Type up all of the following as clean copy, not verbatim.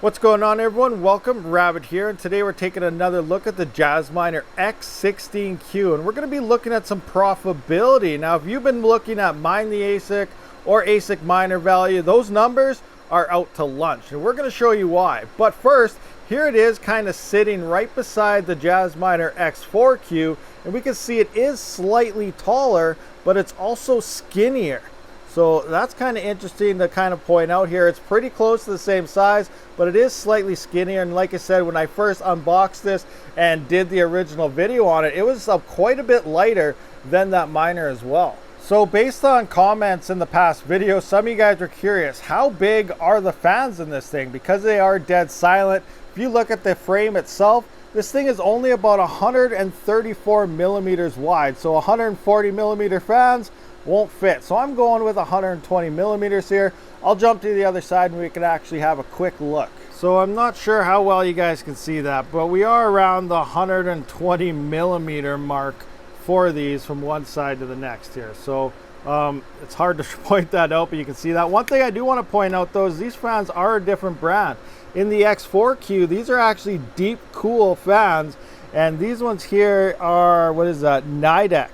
What's going on, everyone? Welcome, Rabid here, and today we're taking another look at the Jasminer X16-Q, and we're going to be looking at some profitability. Now, if you've been looking at Mine the ASIC or ASIC miner value, those numbers are out to lunch, and we're going to show you why. But first, here it is kind of sitting right beside the Jasminer X4Q, and we can see it is slightly taller, but it's also skinnier. So that's kind of interesting to kind of point out here. It's pretty close to the same size, but it is slightly skinnier. And like I said, when I first unboxed this and did the original video on it, it was quite a bit lighter than that miner as well. So based on comments in the past video, some of you guys were curious, how big are the fans in this thing? Because they are dead silent. If you look at the frame itself, this thing is only about 134 millimeters wide. So 140 millimeter fans won't fit. So I'm going with 120 millimeters here. I'll jump to the other side and we can actually have a quick look. So I'm not sure how well you guys can see that, but we are around the 120 millimeter mark for these from one side to the next here. So it's hard to point that out, but you can see that. One thing I do want to point out though is these fans are a different brand. In the X4Q, these are actually deep cool fans, and these ones here are, what is that, Nidec,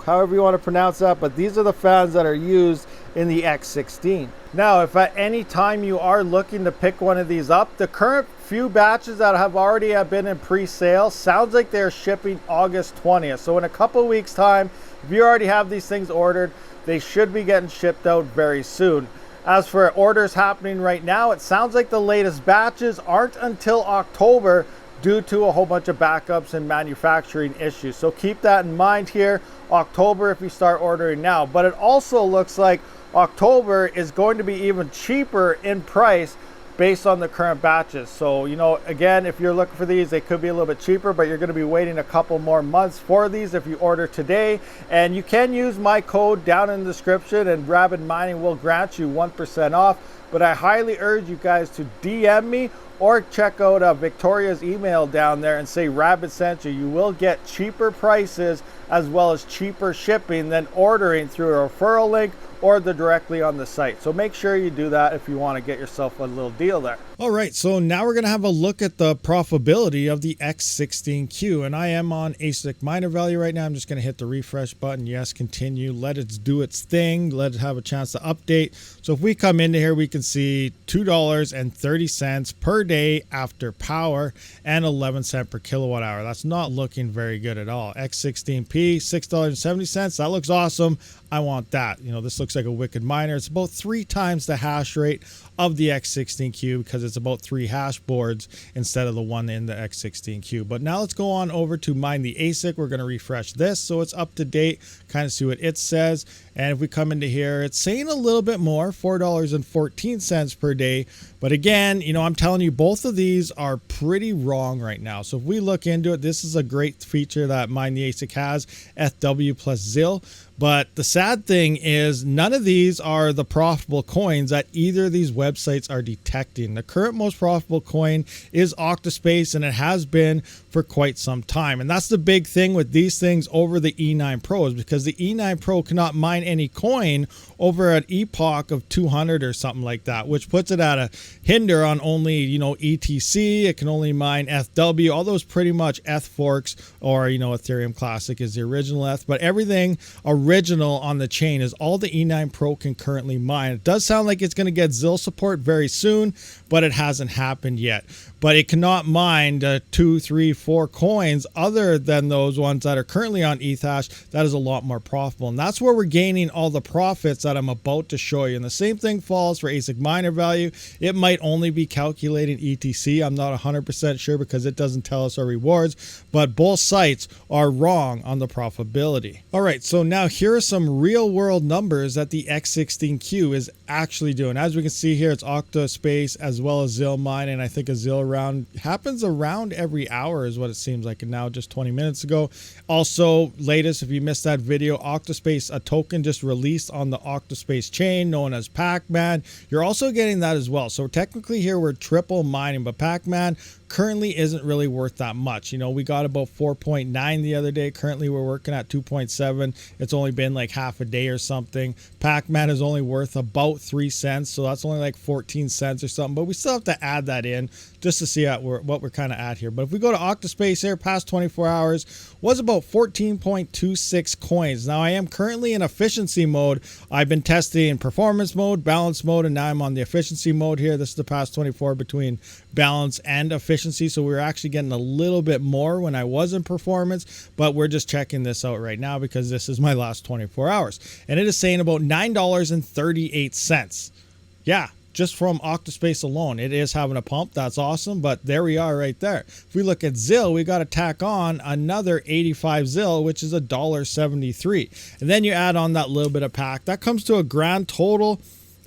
however you want to pronounce that, but these are the fans that are used in the X16. Now, if at any time you are looking to pick one of these up, the current few batches that have already been in pre-sale sounds like they're shipping August 20th. So in a couple of weeks time, if you already have these things ordered, they should be getting shipped out very soon. As for orders happening right now, it sounds like the latest batches aren't until October, due to a whole bunch of backups and manufacturing issues. So keep that in mind here, October if you start ordering now. But it also looks like October is going to be even cheaper in price based on the current batches. So, you know, again, if you're looking for these, they could be a little bit cheaper, but you're going to be waiting a couple more months for these if you order today. And you can use my code down in the description, and Rabid Mining will grant you 1% off. But I highly urge you guys to DM me or check out Victoria's email down there and say Rabid sent you. You will get cheaper prices as well as cheaper shipping than ordering through a referral link or directly on the site. So make sure you do that if you want to get yourself a little deal there. All right, so now we're going to have a look at the profitability of the X16Q, and I am on ASIC miner value right now. I'm just going to hit the refresh button. Yes, continue. Let it do its thing. Let it have a chance to update. So if we come into here, we can see $2.30 per day after power and 11 cents per kilowatt hour. That's not looking very good at all. X16P, $6.70. That looks awesome. I want that. You know, this looks like a wicked miner. It's about 3 times the hash rate of the X16Q because it's about 3 hash boards instead of the one in the X16Q. But now let's go on over to Mine the ASIC. We're going to refresh this so it's up to date, kind of see what it says. And if we come into here, it's saying a little bit more, $4.14 per day. But again, you know, I'm telling you, both of these are pretty wrong right now. So if we look into it, this is a great feature that Mine the ASIC has, FW plus ZIL. But the sad thing is none of these are the profitable coins that either of these websites are detecting. The current most profitable coin is Octa.Space, and it has been for quite some time. And that's the big thing with these things over the E9 Pros, because the E9 Pro cannot mine any coin over an epoch of 200 or something like that, which puts it at a hinder on only, you know, ETC. It can only mine FW, all those pretty much ETH forks, or, you know, Ethereum Classic is the original ETH, but everything original on the chain is all the E9 Pro can currently mine. It does sound like it's going to get ZIL support very soon, but it hasn't happened yet. But it cannot mine 2, 3, 4 coins other than those ones that are currently on Ethash. That is a lot more profitable, and that's where we're gaining all the profits that I'm about to show you. And the same thing falls for ASIC miner value. It might only be calculating ETC. I'm not 100% sure because it doesn't tell us our rewards, but both sites are wrong on the profitability. All right, so now here are some real world numbers that the X16Q is actually doing. As we can see here, it's Octa.Space as well as ZIL mine, and I think a ZIL round happens around every hour is what it seems like, and now just 20 minutes ago. Also, latest, if you missed that video, Octa.Space, a token just released on the Octa.Space chain known as Pac-Man. You're also getting that as well. So technically here we're triple mining, but Pac-Man currently isn't really worth that much. You know, we got about 4.9 the other day. Currently we're working at 2.7. It's only been like half a day or something. Pac-Man is only worth about 3 cents, so that's only like 14 cents or something, but we still have to add that in just to see what we're kind of at here. But if we go to Octa.Space here, past 24 hours was about 14.26 coins. Now I am currently in efficiency mode. I've been testing in performance mode, balance mode, and now I'm on the efficiency mode here. This is the past 24 between balance and efficiency, so we're actually getting a little bit more when I was in performance, but we're just checking this out right now because this is my last 24 hours, and it is saying about $9.38. Yeah, just from Octa.Space alone, it is having a pump. That's awesome, but there we are right there. If we look at ZIL, we got to tack on another 85 ZIL, which is $1.73, and then you add on that little bit of pack. That comes to a grand total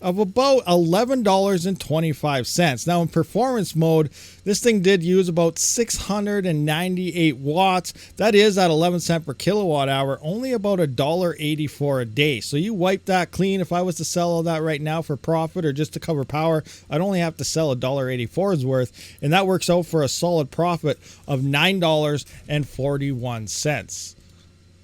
of about $11.25. Now in performance mode, this thing did use about 698 watts. That is at 11 cents per kilowatt hour, only about $1.84 a day. So you wipe that clean. If I was to sell all that right now for profit or just to cover power, I'd only have to sell $1.84's worth, and that works out for a solid profit of $9.41.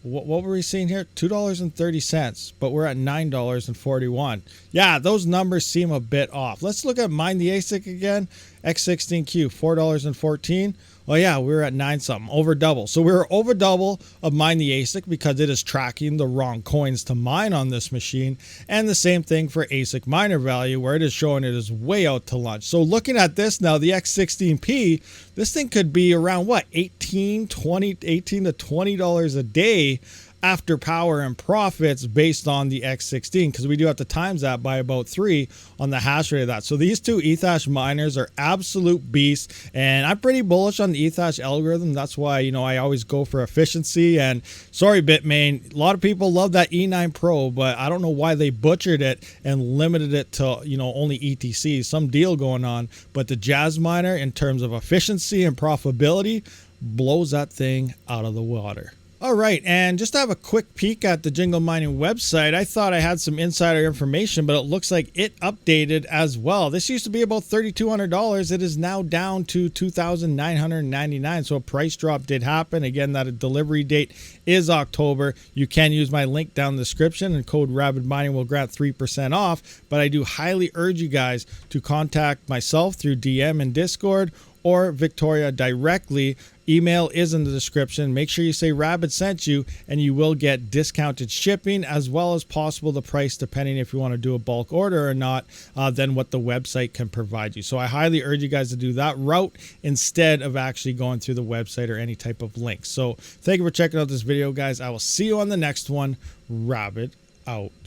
What were we seeing here? $2.30, but we're at $9.41. Yeah, those numbers seem a bit off. Let's look at Mine the ASIC again. X16Q, $4.14. Well, yeah, we were at 9 something, over double. So we were over double of Mine the ASIC because it is tracking the wrong coins to mine on this machine. And the same thing for ASIC miner value, where it is showing it is way out to lunch. So looking at this now, the X16P, this thing could be around what, $18 to $20 a day after power and profits based on the X16, because we do have to times that by about 3 on the hash rate of that. So these two Ethash miners are absolute beasts, and I'm pretty bullish on the Ethash algorithm. That's why, you know, I always go for efficiency. And sorry, Bitmain, a lot of people love that E9 Pro, but I don't know why they butchered it and limited it to, you know, only ETC. Some deal going on, but the Jasminer in terms of efficiency and profitability blows that thing out of the water. All right, and just to have a quick peek at the Jingle Mining website, I thought I had some insider information, but it looks like it updated as well. This used to be about $3,200. It is now down to $2,999, so a price drop did happen. Again, that delivery date is October. You can use my link down in the description, and code rabidmining will grant 3% off, but I do highly urge you guys to contact myself through DM and Discord or Victoria directly. Email is in the description. Make sure you say Rabid sent you, and you will get discounted shipping as well as possible the price, depending if you want to do a bulk order or not, than what the website can provide you. So I highly urge you guys to do that route instead of actually going through the website or any type of link. So thank you for checking out this video, guys. I will see you on the next one. Rabid out.